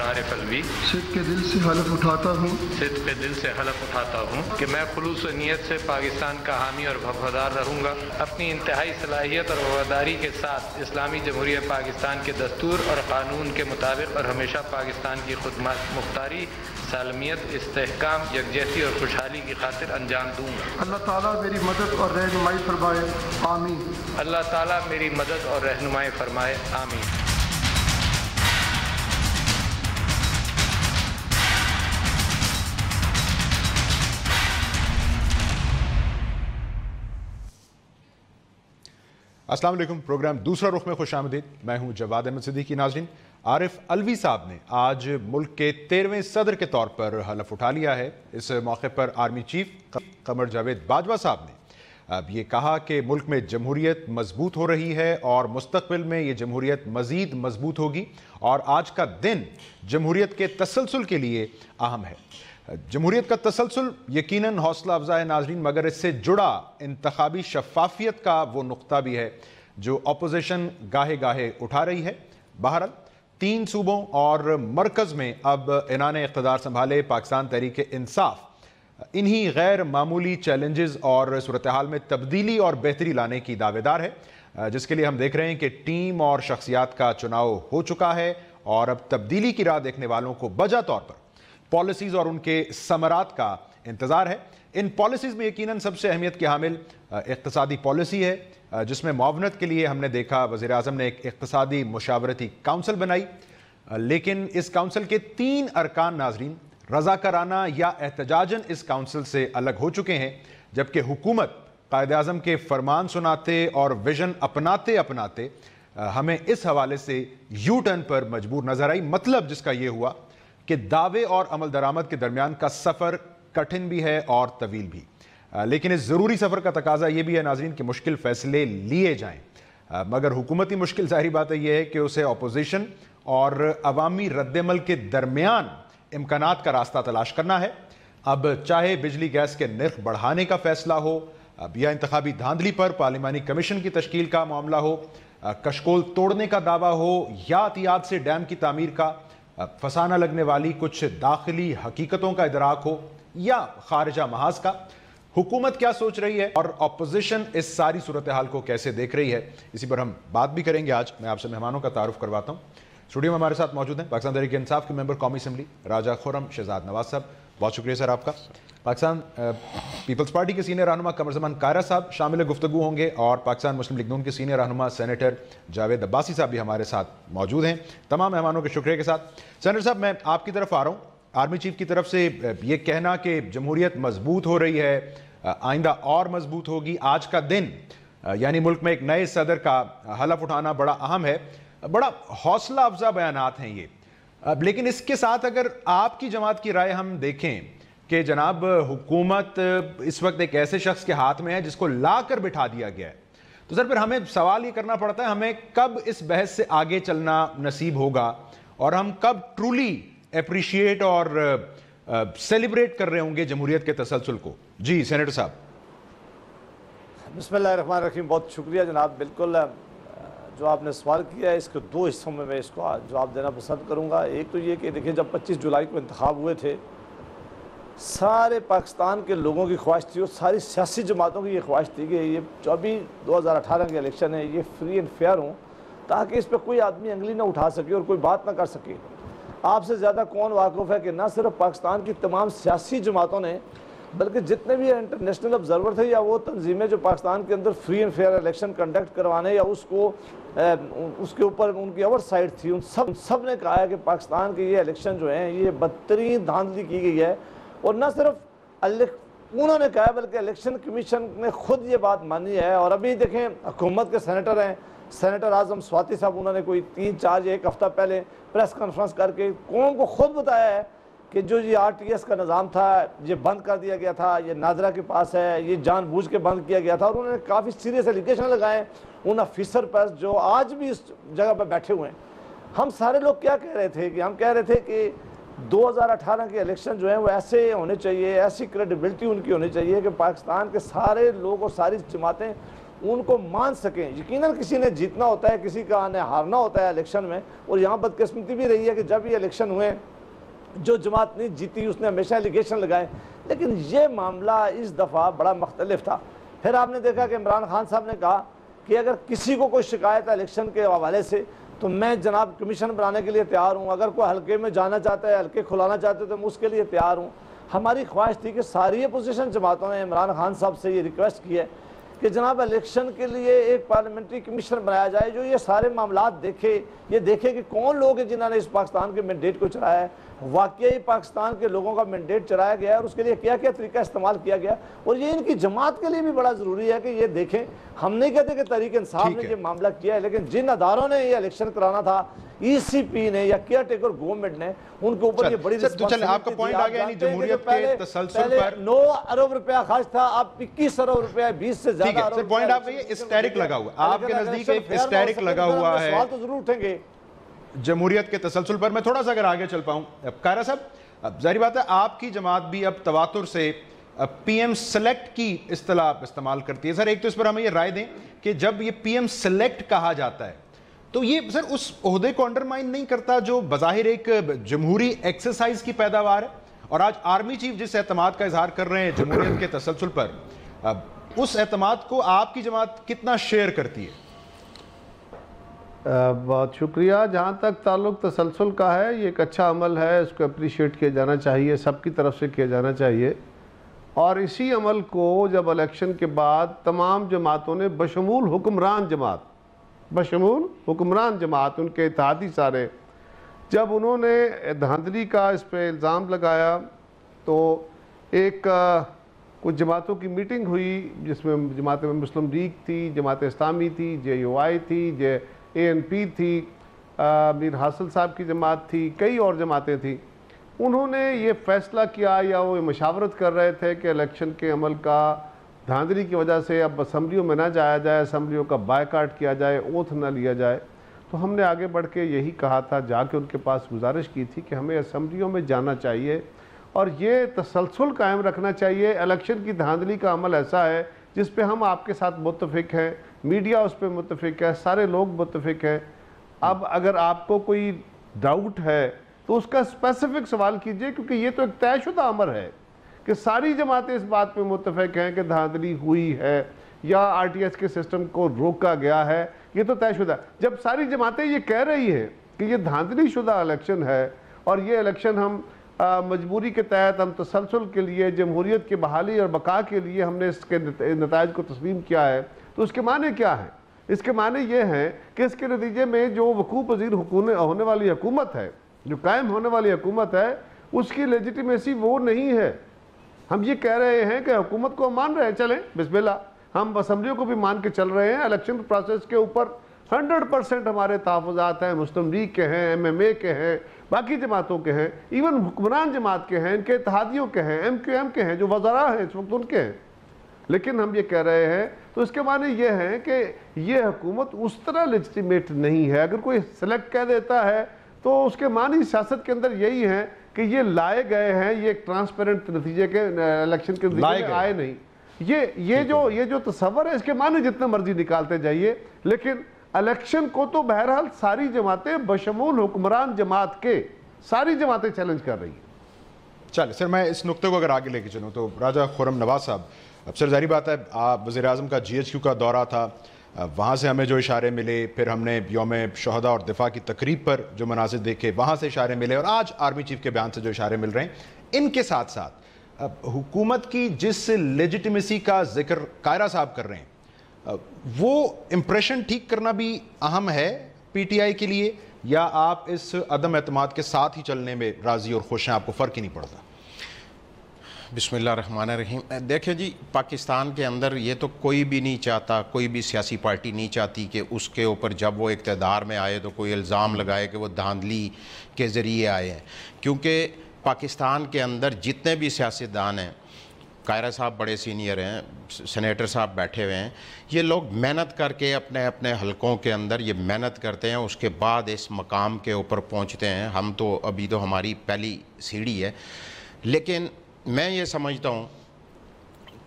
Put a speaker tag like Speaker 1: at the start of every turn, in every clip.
Speaker 1: Doctor عارف الوی
Speaker 2: صدق کے دل سے حلف اٹھاتا ہوں
Speaker 1: کہ میں خلوص و نیت سے پاکستان کا حامی اور وفادار رہوں گا، اپنی انتہائی صلاحیت اور وفاداری کے ساتھ اسلامی جمہوریہ پاکستان کے دستور اور قانون کے مطابق اور ہمیشہ پاکستان کی خود مختاری، سالمیت، استحکام، یکجہتی اور خوشحالی کی خاطر انجام دوں گا۔
Speaker 2: اللہ تعالیٰ میری مدد اور رہنمائی فرمائے، آمین۔
Speaker 1: اللہ تعالیٰ میری مدد اور رہنمائی فرمائے، آمین۔
Speaker 3: السلام علیکم، پروگرام دوسرا رخ میں خوش آمدید۔ میں ہوں جواد احمد صدیقی۔ ناظرین، عارف الوی صاحب نے آج ملک کے 13ویں صدر کے طور پر حلف اٹھا لیا ہے۔ اس موقع پر آرمی چیف قمر جاوید باجوہ صاحب نے اب یہ کہا کہ ملک میں جمہوریت مضبوط ہو رہی ہے اور مستقبل میں یہ جمہوریت مزید مضبوط ہوگی، اور آج کا دن جمہوریت کے تسلسل کے لیے اہم ہے۔ جمہوریت کا تسلسل یقیناً حوصلہ افزا ہے ناظرین، مگر اس سے جڑا انتخابی شفافیت کا وہ نقطہ بھی ہے جو اپوزیشن گاہے گاہے اٹھا رہی ہے۔ بہرحال 3 صوبوں اور مرکز میں اب انہوں نے اقتدار سنبھالے پاکستان تحریک انصاف انہی غیر معمولی چیلنجز اور صورتحال میں تبدیلی اور بہتری لانے کی دعوے دار ہے، جس کے لیے ہم دیکھ رہے ہیں کہ ٹیم اور شخصیات کا چناؤ ہو چکا ہے، اور اب تبدیلی کی راہ دیکھنے والوں کو بجا طور پر پالیسیز اور ان کے ثمرات کا انتظار ہے۔ ان پالیسیز میں یقیناً سب سے اہمیت کی حامل اقتصادی پالیسی ہے، جس میں معاونت کے لیے ہم نے دیکھا وزیر اعظم نے ایک اقتصادی مشاورتی کونسل بنائی، لیکن اس کونسل کے 3 ارکان ناظرین رضاکارانہ یا احتجاجاً اس کونسل سے الگ ہو چکے ہیں، جبکہ حکومت قائد اعظم کے فرمان سناتے اور ویژن اپناتے ہمیں اس حوالے سے یو ٹرن پر مجبور نظر آئی۔ مطلب جس کا یہ ہوا کہ دعوے اور عمل درآمد کے درمیان کا سفر کٹھن بھی ہے اور طویل بھی، لیکن اس ضروری سفر کا تقاضا یہ بھی ہے ناظرین کہ مشکل فیصلے لیے جائیں، مگر حکومتی مشکل ظاہری بات یہ ہے کہ اسے اپوزیشن اور عوامی رد عمل کے درمیان امکانات کا راستہ تلاش کرنا ہے۔ اب چاہے بجلی گیس کے نرخ بڑھانے کا فیصلہ ہو، یا انتخابی دھاندلی پر پارلیمانی کمیشن کی تشکیل کا معاملہ ہو، کشکول توڑنے کا دعویٰ ہو، یا احتیاط سے ڈیم کی تعمیر کا، فسانہ لگنے والی کچھ داخلی حقیقتوں کا ادراک ہو، یا خارجہ محاذ کا، حکومت کیا سوچ رہی ہے اور اپوزیشن اس ساری صورتحال کو کیسے دیکھ رہی ہے، اسی پر ہم بات بھی کریں گے۔ آج میں آپ سے مہمانوں کا تعارف کرواتا ہوں۔ اسٹوڈیو میں ہمارے ساتھ موجود ہیں پاکستان تحریک انصاف کے ممبر قومی اسمبلی راجہ خرم شہزاد نواز صاحب، بہت شکریہ سر آپ کا۔ پاکستان پیپلز پارٹی کے سینئر رہنما قمر زمان کائرہ صاحب شامل گفتگو ہوں گے، اور پاکستان مسلم لیگ نون کے سینئر رہنما سینیٹر جاوید عباسی صاحب بھی ہمارے ساتھ موجود ہیں۔ تمام مہمانوں کے شکریہ کے ساتھ سینیٹر صاحب میں آپ کی طرف آ رہا ہوں۔ آرمی چیف کی طرف سے یہ کہنا کہ جمہوریت مضبوط ہو رہی ہے، آئندہ اور مضبوط ہوگی، آج کا دن یعنی ملک میں ایک نئے صدر کا حلف اٹھانا بڑا اہم ہے، بڑا حوصلہ افزا بیانات ہیں یہ، لیکن اس کے ساتھ اگر آپ کی جماعت کی رائے ہم دیکھیں کہ جناب حکومت اس وقت ایک ایسے شخص کے ہاتھ میں ہے جس کو لا کر بٹھا دیا گیا ہے، تو سر پھر ہمیں سوال یہ کرنا پڑتا ہے ہمیں کب اس بحث سے آگے چلنا نصیب ہوگا، اور ہم کب ٹرولی اپریشیٹ اور سیلیبریٹ کر رہے ہوں گے جمہوریت کے تسلسل کو؟ جی سینیٹر صاحب۔
Speaker 4: بسم اللہ الرحمن الرحیم، بہت شکریہ جناب۔ بالکل جو آپ نے سوال کیا ہے اس کے 2 حصوں میں اس کو جواب دینا پسند کروں گا۔ ایک تو یہ کہ دیکھیں جب 25 جولائی کو انتخاب ہوئے تھے، سارے پاکستان کے لوگوں کی خواہش تھی اور ساری سیاسی جماعتوں کی یہ خواہش تھی کہ یہ جو ابھی 2018 کے الیکشن ہے یہ فری اینڈ فیئر ہوں، تاکہ اس پہ کوئی آدمی انگلی نہ اٹھا سکے اور کوئی بات نہ کر سکے۔ آپ سے زیادہ کون واقف ہے کہ نہ صرف پاکستان کی تمام سیاسی جماعتوں نے، بلکہ جتنے بھی انٹرنیشنل آبزرور تھے یا وہ تنظیمیں جو پاکستان کے اندر free and fair election conduct کروانے یا اس کے اوپر ان کی اوور سائٹ تھی، ان سب نے کہا ہے کہ پاکستان کے یہ الیکشن جو ہیں یہ بدترین دھاندلی کی گئی ہے، اور نہ صرف انہوں نے کہا ہے بلکہ الیکشن کمیشن نے خود یہ بات مانی ہے۔ اور ابھی دیکھیں حکومت کے سینیٹر ہیں، سینیٹر اعظم سواتی صاحب، انہوں نے کوئی 3-4 یا 1 ہفتہ پہلے پریس کانفرنس کر کے قوم کو خود بتایا ہے کہ جو یہ RTS کا نظام تھا یہ بند کر دیا گیا تھا، یہ ناظرہ کے پاس ہے، یہ جان بوجھ کے بند کیا گیا تھا، اور انہوں نے کافی سیریس ایلیگیشن لگائے ان افیسر پر جو آج بھی اس جگہ پہ بیٹھے ہوئے ہیں۔ ہم سارے لوگ کیا کہہ رہے تھے کہ ہم کہہ رہے تھے کہ 2018 کے الیکشن جو ہیں وہ ایسے ہونے چاہیے، ایسی کریڈیبلٹی ان کی ہونی چاہیے کہ پاکستان کے سارے لوگ اور ساری جماعتیں ان کو مان سکیں. یقیناً کسی نے جیتنا ہوتا ہے, کسی کا نے ہارنا ہوتا ہے الیکشن میں, اور یہاں بدقسمتی بھی رہی ہے کہ جب یہ الیکشن ہوئے جو جماعت نہیں جیتی اس نے ہمیشہ ایلیگیشن لگائے, لیکن یہ معاملہ اس دفعہ بڑا مختلف تھا. پھر آپ نے دیکھا کہ عمران خان صاحب نے کہا کہ اگر کسی کو کوئی شکایت ہے الیکشن کے حوالے سے تو میں جناب کمیشن بنانے کے لیے تیار ہوں, اگر کوئی حلقے میں جانا چاہتا ہے, حلقے کھلانا چاہتے تو میں اس کے لیے تیار ہوں. ہماری خواہش تھی کہ ساری اپوزیشن جماعتوں نے عمران خان صاحب سے یہ ریکویسٹ کی ہے کہ جناب الیکشن کے لیے ایک پارلیمنٹری کمیشن بنایا جائے جو یہ سارے معاملات دیکھے, یہ دیکھے کہ کون لوگ ہیں جنہوں نے اس پاکستان کے مینڈیٹ کو چلایا ہے, واقعی پاکستان کے لوگوں کا مینڈیٹ چلایا گیا ہے اور اس کے لیے کیا کیا طریقہ استعمال کیا گیا. اور یہ ان کی جماعت کے لیے بھی بڑا ضروری ہے کہ یہ دیکھیں. ہم نہیں کہتے کہ تحریک انصاف نے یہ معاملہ کیا ہے, لیکن جن اداروں نے یہ الیکشن کرانا تھا, ای سی پی نے یا کیئر ٹیکر گورنمنٹ نے, ان کے اوپر یہ بڑی
Speaker 3: آپ کا پوائنٹ آ گیا. جمہوریت کے تسلسل پر
Speaker 4: 9 ارب روپیہ خرچ تھا, اب 21 ارب روپیہ, 20 سے زیادہ ارب.
Speaker 3: پوائنٹ آپ کا یہ اسٹیرک لگا ہوا, آپ کے نزدیک ایک اسٹیرک لگا ہوا ہے.
Speaker 4: سوال تو ضرور اٹھیں گے
Speaker 3: جمہوریت کے تسلسل پر. میں تھوڑا سا اگر آگے چل پاؤں, قائرہ صاحب, اب ظاہری بات ہے آپ کی جماعت بھی اب تواتر سے پی ایم سلیکٹ کی اصطلاح استعمال کرتی ہے. سر ایک تو اس پر ہمیں یہ رائے دیں کہ جب یہ پی ایم سلیکٹ کہا جاتا ہے تو یہ سر اس عہدے کو انڈرمائن نہیں کرتا جو بظاہر ایک جمہوری ایکسرسائز کی پیداوار ہے؟ اور آج آرمی چیف جس اعتماد کا اظہار کر رہے ہیں جمہوریت کے تسلسل پر, اس اعتماد کو آپ کی جماعت کتنا شیئر کرتی ہے؟
Speaker 5: بہت شکریہ. جہاں تک تعلق تسلسل کا ہے, یہ ایک اچھا عمل ہے, اس کو اپریشیٹ کیا جانا چاہیے, سب کی طرف سے کیا جانا چاہیے. اور اسی عمل کو جب الیکشن کے بعد تمام جماعتوں نے بشمول حکمران جماعت ان کے اتحادی سارے, جب انہوں نے دھاندلی کا اس پہ الزام لگایا تو ایک کچھ جماعتوں کی میٹنگ ہوئی جس میں جماعت مسلم لیگ تھی, جماعت اسلامی تھی, جے یو آئی تھی, اے این پی تھی, میر حاصل صاحب کی جماعت تھی, کئی اور جماعتیں تھیں. انہوں نے یہ فیصلہ کیا یا وہ مشاورت کر رہے تھے کہ الیکشن کے عمل کا دھاندلی کی وجہ سے اب اسمبلیوں میں نہ جایا جائے, اسمبلیوں کا بائیکاٹ کیا جائے, اوتھ نہ لیا جائے. تو ہم نے آگے بڑھ کے یہی کہا تھا, جا کے ان کے پاس گزارش کی تھی کہ ہمیں اسمبلیوں میں جانا چاہیے اور یہ تسلسل قائم رکھنا چاہیے. الیکشن کی دھاندلی کا عمل ایسا ہے جس پہ ہم آپ کے ساتھ متفق ہیں, میڈیا اس پہ متفق ہے, سارے لوگ متفق ہیں. اب اگر آپ کو کوئی ڈاؤٹ ہے تو اس کا اسپیسیفک سوال کیجئے, کیونکہ یہ تو ایک طے شدہ امر ہے کہ ساری جماعتیں اس بات پہ متفق ہیں کہ دھاندلی ہوئی ہے یا آر ٹی ایس کے سسٹم کو روکا گیا ہے, یہ تو طے شدہ. جب ساری جماعتیں یہ کہہ رہی ہیں کہ یہ دھاندلی شدہ الیکشن ہے اور یہ الیکشن ہم مجبوری کے تحت ہم تسلسل کے لیے, جمہوریت کی بحالی اور بقا کے لیے ہم نے اس کے نتائج کو تسلیم کیا ہے, تو اس کے معنی کیا ہے؟ اس کے معنی یہ ہیں کہ اس کے نتیجے میں جو وقوع پذیر ہونے والی حکومت ہے, جو قائم ہونے والی حکومت ہے, اس کی لیجیٹیمیسی وہ نہیں ہے. ہم یہ کہہ رہے ہیں کہ حکومت کو مان رہے ہیں, چلیں بسم اللہ, ہم اسمبلیوں کو بھی مان کے چل رہے ہیں. الیکشن پروسیس کے اوپر 100% ہمارے تحفظات ہیں, مسلم لیگ کے ہیں, ایم ایم اے کے ہیں, باقی جماعتوں کے ہیں, ایون حکمران جماعت کے ہیں, ان کے اتحادیوں کے ہیں, ایم کیو ایم کے ہیں, جو وزراء ہیں اس وقت ان کے ہیں. لیکن ہم یہ کہہ رہے ہیں تو اس کے معنی یہ ہے کہ یہ حکومت اس طرح لیجیٹیمیٹ نہیں ہے. اگر کوئی سلیکٹ کہہ دیتا ہے تو اس کے معنی سیاست کے اندر یہی ہے کہ یہ لائے گئے ہیں, یہ ایک ٹرانسپیرنٹ نتیجے کے الیکشن کے نتیجے میں آئے نہیں. یہ جو تصور ہے اس کے معنی جتنے مرضی نکالتے جائیے, لیکن الیکشن کو تو بہرحال ساری جماعتیں بشمول حکمران جماعت کے ساری جماعتیں چیلنج کر رہی ہیں.
Speaker 3: چلے سر, میں اس نقطے کو اگر آگے لے کے چلوں تو راجہ خرم نواز صاحب, اب سر ظاہری بات ہے آپ وزیر اعظم کا جی ایچ کیو کا دورہ تھا, وہاں سے ہمیں جو اشارے ملے, پھر ہم نے یوم شہداء اور دفاع کی تقریب پر جو مناظر دیکھے وہاں سے اشارے ملے, اور آج آرمی چیف کے بیان سے جو اشارے مل رہے ہیں, ان کے ساتھ ساتھ حکومت کی جس لیجیٹیمیسی کا ذکر قائرہ صاحب کر رہے ہیں, وہ امپریشن ٹھیک کرنا بھی اہم ہے پی ٹی آئی کے لیے, یا آپ اس عدم اعتماد کے ساتھ ہی چلنے میں راضی اور خوش ہیں, آپ کو فرق ہی نہیں پڑتا؟
Speaker 6: بسم اللہ الرحمن الرحیم. دیکھیں جی, پاکستان کے اندر یہ تو کوئی بھی نہیں چاہتا, کوئی بھی سیاسی پارٹی نہیں چاہتی کہ اس کے اوپر جب وہ اقتدار میں آئے تو کوئی الزام لگائے کہ وہ دھاندلی کے ذریعے آئے ہیں. کیونکہ پاکستان کے اندر جتنے بھی سیاستدان ہیں, قائرہ صاحب بڑے سینئر ہیں, سینیٹر صاحب بیٹھے ہوئے ہیں, یہ لوگ محنت کر کے اپنے اپنے حلقوں کے اندر یہ محنت کرتے ہیں, اس کے بعد اس مقام کے اوپر پہنچتے ہیں. ہم تو ابھی تو ہماری پہلی سیڑھی ہے. لیکن میں یہ سمجھتا ہوں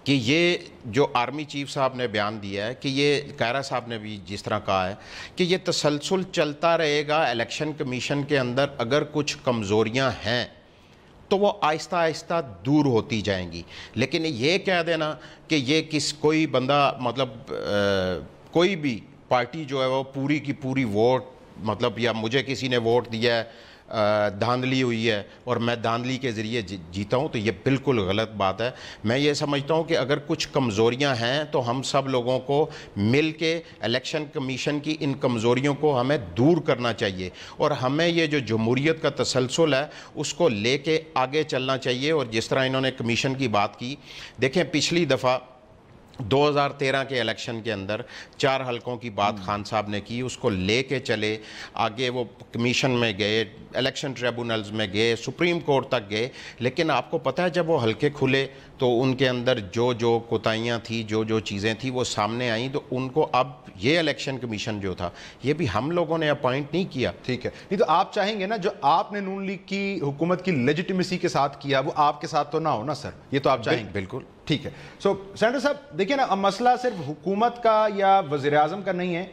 Speaker 6: کہ یہ جو آرمی چیف صاحب نے بیان دیا ہے کہ یہ کائرہ صاحب نے بھی جس طرح کہا ہے کہ یہ تسلسل چلتا رہے گا، الیکشن کمیشن کے اندر اگر کچھ کمزوریاں ہیں تو وہ آہستہ آہستہ دور ہوتی جائیں گی، لیکن یہ کہہ دینا کہ یہ کوئی بندہ مطلب کوئی بھی پارٹی جو ہے وہ پوری کی پوری ووٹ مطلب یا مجھے کسی نے ووٹ دیا ہے دھاندلی ہوئی ہے اور میں دھاندلی کے ذریعے جیتا ہوں، تو یہ بالکل غلط بات ہے۔ میں یہ سمجھتا ہوں کہ اگر کچھ کمزوریاں ہیں تو ہم سب لوگوں کو مل کے الیکشن کمیشن کی ان کمزوریوں کو ہمیں دور کرنا چاہیے، اور ہمیں یہ جو جمہوریت کا تسلسل ہے اس کو لے کے آگے چلنا چاہیے۔ اور جس طرح انہوں نے کمیشن کی بات کی، دیکھیں پچھلی دفعہ 2013 کے الیکشن کے اندر 4 حلقوں کی بات خان صاحب نے کی، اس کو لے کے چلے آگے، وہ کمیشن میں گئے، الیکشن ٹریبونلز میں گئے، سپریم کورٹ تک گئے، لیکن آپ کو پتہ ہے جب وہ حلقے کھلے تو ان کے اندر جو کوتاہیاں تھیں، جو چیزیں تھیں وہ سامنے آئیں، تو ان کو اب یہ الیکشن کمیشن جو تھا یہ بھی ہم لوگوں نے اپوائنٹ نہیں کیا۔
Speaker 3: ٹھیک ہے، نہیں تو آپ چاہیں گے نا جو آپ نے نون لیگ کی حکومت کی لیجیٹیمیسی کے ساتھ کیا وہ آپ کے ساتھ تو نہ ہو نا سر، یہ تو آپ چاہیں گے؟
Speaker 6: بالکل
Speaker 3: ٹھیک ہے۔ سینیٹر صاحب دیکھیں نا، اب مسئلہ صرف حکومت کا یا وزیر اعظم کا نہیں ہے،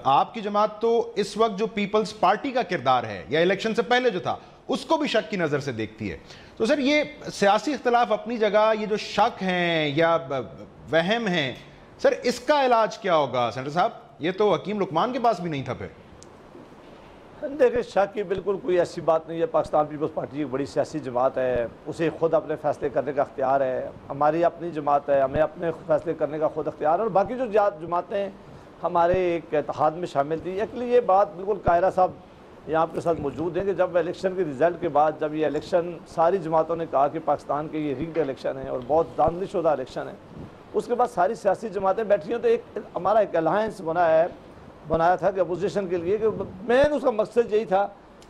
Speaker 3: آپ کی جماعت تو اس وقت جو پیپلز پارٹی کا کردار ہے یا الیکشن سے پہلے جو تھا اس کو بھی شک کی نظر سے دیکھتی ہے، تو سر یہ سیاسی اختلاف اپنی جگہ، یہ جو شک ہیں یا وہم ہیں، سر اس کا علاج کیا ہوگا سینیٹر صاحب؟ یہ تو حکیم لقمان کے پاس بھی نہیں تھا پھر۔
Speaker 4: دیکھیں شک کی بالکل کوئی ایسی بات نہیں ہے، پاکستان پیپلز پارٹی ایک بڑی سیاسی جماعت ہے، اسے خود اپنے فیصلے کرنے کا اختیار ہے، ہماری اپنی جماعت ہے، ہمیں اپنے فیصلے کرنے کا خود اختیار ہے، اور باقی جو جماعتیں ہمارے ایک اتحاد میں شامل تھی۔ ایکچولی یہ بات بالکل قاہرہ صاحب یہاں آپ کے ساتھ موجود ہیں کہ جب الیکشن کے رزلٹ کے بعد جب یہ الیکشن ساری جماعتوں نے کہا کہ پاکستان کے یہ ریگڈ الیکشن ہے اور بہت دھاندلی شدہ الیکشن ہے، اس کے بعد ساری سیاسی جماعتیں بیٹھی ہیں، تو ہمارا ایک الائنس بنایا تھا کہ اپوزیشن کے لیے، کہ مین اس کا مقصد یہی تھا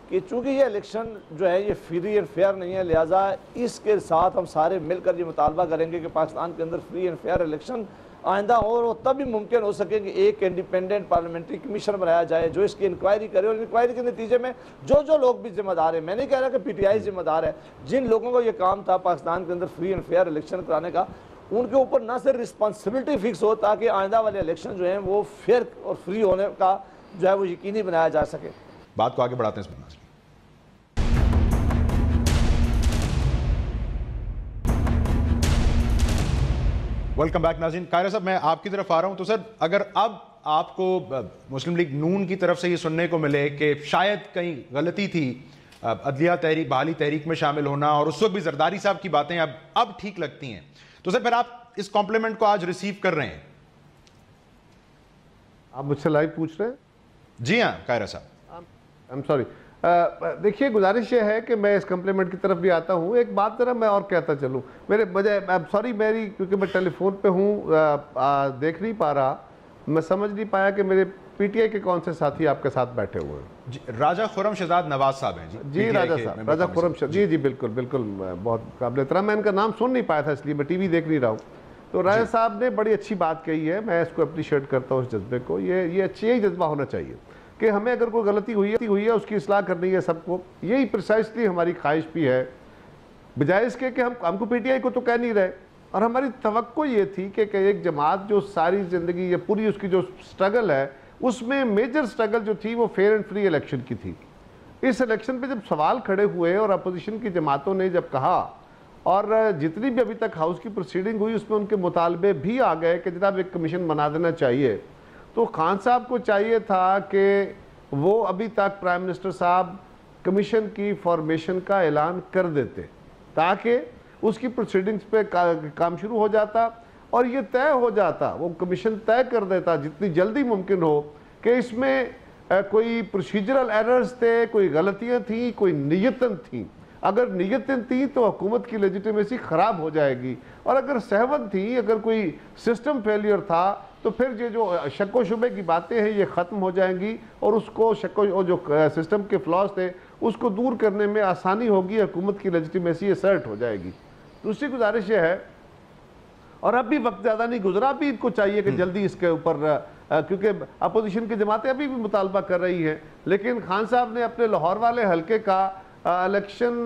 Speaker 4: کہ چونکہ یہ الیکشن جو ہے یہ فری اینڈ فیئر نہیں ہے، لہٰذا اس کے ساتھ ہم سارے مل کر یہ مطالبہ کریں گے کہ پاکستان کے اندر فری اینڈ فیئر الیکشن آئندہ اور تب بھی ممکن ہو سکے کہ ایک انڈیپینڈنٹ پارلیمنٹری کمیشن بنایا جائے جو اس کی انکوائری کرے، اور انکوائری کے نتیجے میں جو لوگ بھی ذمہ دار ہیں، میں نہیں کہہ رہا کہ پی ٹی آئی ذمہ دار ہے، جن لوگوں کو یہ کام تھا پاکستان کے اندر فری اینڈ فیئر الیکشن کرانے کا، ان کے اوپر نہ صرف رسپانسبلٹی فکس ہو تاکہ آئندہ والے الیکشن جو ہیں وہ فیئر اور فری ہونے کا جو ہے وہ یقینی بنایا جا سکے۔
Speaker 3: بات کو آگے بڑھاتے ہیں اس میں۔ ویلکم بیک ناظرین، قاہرہ صاحب میں آپ کی طرف آ رہا ہوں، تو سر اگر اب آپ کو مسلم لیگ نون کی طرف سے یہ سننے کو ملے کہ شاید کہیں غلطی تھی عدلیہ تحریک بحالی تحریک میں شامل ہونا، اور اس وقت بھی زرداری صاحب کی باتیں اب ٹھیک لگتی ہیں، تو سر پھر آپ اس کمپلیمنٹ کو آج ریسیو کر رہے ہیں؟
Speaker 5: آپ مجھ سے لائیو پوچھ رہے ہیں؟
Speaker 3: جی ہاں قاہرہ صاحب۔
Speaker 5: I'm sorry. دیکھیے گزارش یہ ہے کہ میں اس کمپلیمنٹ کی طرف بھی آتا ہوں، ایک بات ذرا میں اور کہتا چلوں، میرے بجائے سوری میری کیونکہ میں ٹیلی فون پہ ہوں دیکھ نہیں پا رہا، میں سمجھ نہیں پایا کہ میرے پی ٹی آئی کے کون سے ساتھی آپ کے ساتھ بیٹھے ہوئے ہیں؟
Speaker 3: راجہ خرم شہزاد نواز صاحب ہیں
Speaker 5: جی راجہ صاحب، راجہ خرم شہزاد، جی بالکل بہت قابل احترام، میں ان کا نام سن نہیں پایا تھا اس لیے میں ٹی وی دیکھ نہیں رہا ہوں، تو راجہ صاحب نے بڑی اچھی بات کہی ہے، میں اس کو اپریشیٹ کرتا ہوں اس جذبے کو، یہ اچھی ہی جذبہ ہونا چاہیے کہ ہمیں اگر کوئی غلطی ہوئی ہے اس کی اصلاح کرنی ہے سب کو، یہی پریسائسلی ہماری خواہش بھی ہے، بجائے اس کے کہ ہم کو پی ٹی آئی کو تو کہہ نہیں رہے، اور ہماری توقع یہ تھی کہ ایک جماعت جو ساری زندگی یا پوری اس کی جو سٹرگل ہے اس میں میجر سٹرگل جو تھی وہ فیئر اینڈ فری الیکشن کی تھی، اس الیکشن پہ جب سوال کھڑے ہوئے اور اپوزیشن کی جماعتوں نے جب کہا، اور جتنی بھی ابھی تک ہاؤس کی پروسیڈنگ ہوئی اس میں ان کے مطالبے بھی آ گئے کہ جناب ایک کمیشن بنا دینا چاہیے، تو خان صاحب کو چاہیے تھا کہ وہ ابھی تک پرائم منسٹر صاحب کمیشن کی فارمیشن کا اعلان کر دیتے تاکہ اس کی پروسیڈنگز پہ کام شروع ہو جاتا اور یہ طے ہو جاتا، وہ کمیشن طے کر دیتا جتنی جلدی ممکن ہو کہ اس میں کوئی پروسیجرل ایررز تھے، کوئی غلطیاں تھیں، کوئی نیتن تھیں، اگر نیتیں تھیں تو حکومت کی لیجیٹیمیسی خراب ہو جائے گی، اور اگر سہون تھی، اگر کوئی سسٹم فیلئر تھا تو پھر یہ جو شک و شبے کی باتیں ہیں یہ ختم ہو جائیں گی، اور اس کو جو سسٹم کے فلاز تھے اس کو دور کرنے میں آسانی ہوگی، حکومت کی لیجیٹیمیسی اسرٹ ہو جائے گی۔ دوسری گزارش یہ ہے، اور اب بھی وقت زیادہ نہیں گزرا، بھی ان کو چاہیے کہ جلدی اس کے اوپر، کیونکہ اپوزیشن کی جماعتیں ابھی بھی مطالبہ کر رہی ہیں، لیکن خان صاحب نے اپنے لاہور والے حلقے کا الیکشن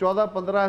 Speaker 5: 14-15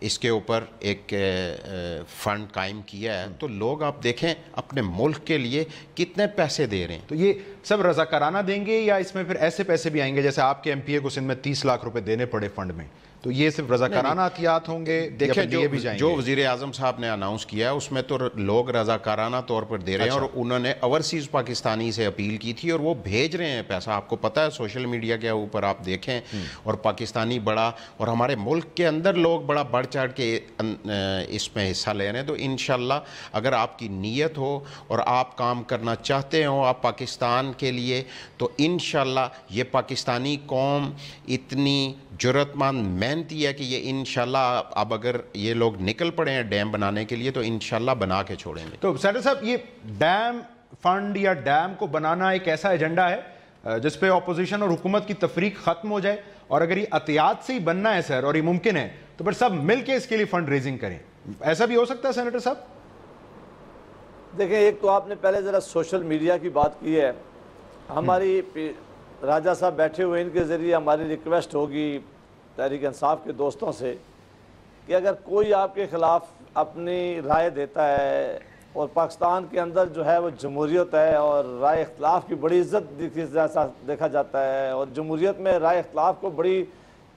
Speaker 6: اس کے اوپر ایک فنڈ قائم کیا ہے، تو لوگ آپ دیکھیں اپنے ملک کے لیے کتنے پیسے دے رہے ہیں.
Speaker 3: تو یہ سب رضاکارانہ دیں گے یا اس میں پھر ایسے پیسے بھی آئیں گے جیسے آپ کے ایم پی اے کو سندھ میں 30 لاکھ روپے دینے پڑے فنڈ میں، تو یہ صرف رضاکارانہ عطیات ہوں گے؟
Speaker 6: دیکھیں جو وزیر اعظم صاحب نے اناؤنس کیا ہے اس میں تو لوگ رضاکارانہ طور پر دے رہے ہیں، اور انہوں نے اوورسیز پاکستانی سے اپیل کی تھی اور وہ بھیج رہے ہیں پیسہ. آپ کو پتہ ہے سوشل میڈیا کے اوپر آپ دیکھیں، اور پاکستانی بڑا اور ہمارے ملک کے اندر لوگ بڑا بڑھ چڑھ کے اس میں حصہ لے رہے ہیں. تو انشاءاللہ اگر آپ کی نیت ہو اور آپ کام کرنا چاہتے ہو آپ پاکستان کے لیے، تو انشاءاللہ یہ پاکستانی قوم اتنی جرأت مند محنتی ہے کہ یہ انشاءاللہ اب اگر یہ لوگ نکل پڑے ہیں ڈیم بنانے کے لیے تو انشاءاللہ بنا کے چھوڑیں گے.
Speaker 3: تو سینیٹر صاحب، یہ ڈیم فنڈ یا ڈیم کو بنانا ایک ایسا ایجنڈا ہے جس پہ اپوزیشن اور حکومت کی تفریق ختم ہو جائے، اور اگر یہ عطیات سے ہی بننا ہے سر اور یہ ممکن ہے تو پھر سب مل کے اس کے لیے فنڈ ریزنگ کریں، ایسا بھی ہو سکتا ہے سینیٹر صاحب؟
Speaker 4: دیکھیں، ایک تو آپ نے پہلے ذرا سوشل میڈیا کی بات کی ہے. ہماری راجہ صاحب بیٹھے ہوئے، ان کے ذریعے ہماری ریکویسٹ ہوگی تحریک انصاف کے دوستوں سے کہ اگر کوئی آپ کے خلاف اپنی رائے دیتا ہے، اور پاکستان کے اندر جو ہے وہ جمہوریت ہے اور رائے اختلاف کی بڑی عزت دیکھا جاتا ہے، اور جمہوریت میں رائے اختلاف کو بڑی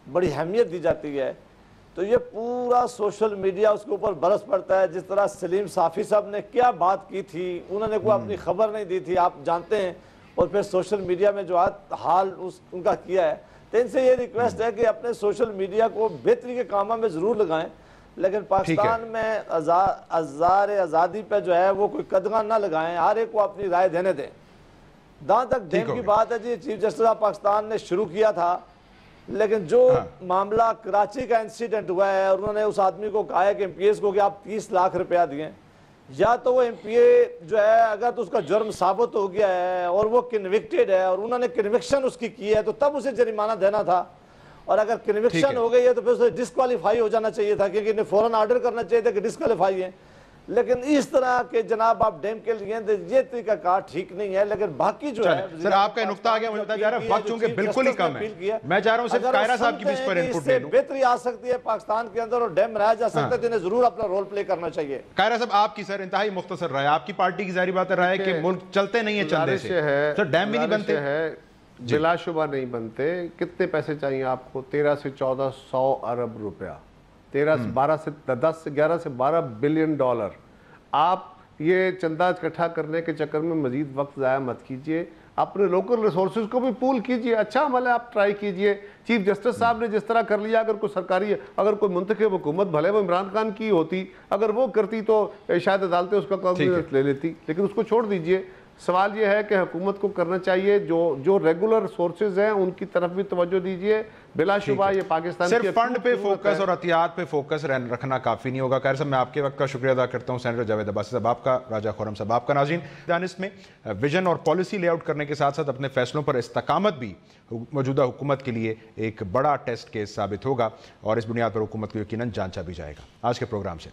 Speaker 4: اہمیت دی جاتی ہے، تو یہ پورا سوشل میڈیا اس کے اوپر برس پڑتا ہے. جس طرح سلیم صافی صاحب نے کیا بات کی تھی، انہوں نے کوئی اپنی خبر نہیں دی تھی، آپ جانتے ہیں، اور پھر سوشل میڈیا میں جو حال ان کا کیا ہے. تو ان سے یہ ریکویسٹ ہے کہ اپنے سوشل میڈیا کو بہتری کے کاموں میں ضرور لگائیں، لیکن پاکستان میں آزادی پہ جو ہے وہ کوئی قدغن نہ لگائیں، ہر ایک کو اپنی رائے دینے دیں. جہاں تک ڈیم کی بات ہے جی، چیف جسٹس آف پاکستان نے شروع کیا تھا، لیکن جو معاملہ کراچی کا انسیڈنٹ ہوا ہے، اور انہوں نے اس آدمی کو کہا ہے کہ ایم پی ایس کو کہ آپ 30 لاکھ روپیہ دیں، یا تو وہ ایم پی اے جو ہے اگر تو اس کا جرم ثابت ہو گیا ہے اور وہ کنوکٹڈ ہے اور انہوں نے کنوکشن اس کی ہے تو تب اسے جرمانہ دینا تھا، اور اگر کنوکشن ہو گئی ہے تو پھر اسے ڈسکوالیفائی ہو جانا چاہیے تھا، کیونکہ انہیں فوراً آرڈر کرنا چاہیے تھا کہ ڈسکوالیفائی ہیں. لیکن اس طرح کہ جناب آپ ڈیم کے لیے یہ طریقہ کار ٹھیک نہیں ہے. لیکن باقی جو ہے
Speaker 3: سر آپ کا نقطہ آ گیا، مجھے بتا جا رہا ہے وقت چونکہ بالکل ہی کم ہے، میں چاہ رہا ہوں صرف قاہرہ صاحب کی بھی اس پر انپٹ لے لوں.
Speaker 4: بہتری آ سکتی ہے پاکستان کے اندر اور ڈیم بنایا جا سکتا ہے تو انہیں ضرور اپنا رول پلے کرنا چاہیے.
Speaker 3: قاہرہ صاحب آپ کی سر انتہائی مختصر رائے، آپ کی پارٹی کی ظاہری بات ہے رائے کہ ملک چلتے نہیں ہیں چندے سے، سر ڈیم بھی نہیں بنتے،
Speaker 5: بلا شبہ نہیں بنتے. کتنے پیسے چاہیے آپ کو؟ 13 سے 1400 ارب روپیہ، 10 سے 11 سے 12 بلین ڈالر. آپ یہ چندہ اکٹھا کرنے کے چکر میں مزید وقت ضائع مت کیجئے، اپنے لوکل ریسورسز کو بھی پول کیجئے. اچھا عمل ہے، آپ ٹرائی کیجئے. چیف جسٹس صاحب نے جس طرح کر لیا، اگر کوئی سرکاری اگر کوئی منتخب حکومت بھلے وہ عمران خان کی ہوتی، اگر وہ کرتی تو شاید عدالتیں اس کا کاغذ لے لیتی، لیکن اس کو چھوڑ دیجئے. سوال یہ ہے کہ حکومت کو کرنا چاہیے جو ریگولر سورسز ہیں ان کی طرف بھی توجہ دیجئے. بلا شبہ یہ پاکستان کی
Speaker 3: صرف فنڈ پہ فوکس اور عطیات پہ فوکس رکھنا کافی نہیں ہوگا. قاہر صاحب میں آپ کے وقت کا شکریہ ادا کرتا ہوں. سینیٹر جاوید عباسی صاحب آپ کا، راجہ خرم صاحب آپ کا. ناظرین، دانست میں ویژن اور پالیسی لے آؤٹ کرنے کے ساتھ ساتھ اپنے فیصلوں پر استقامت بھی موجودہ حکومت کے لیے ایک بڑا ٹیسٹ کیس ثابت ہوگا، اور اس بنیاد پر حکومت کو یقیناً جانچا بھی جائے گا. آج کے پروگرام سے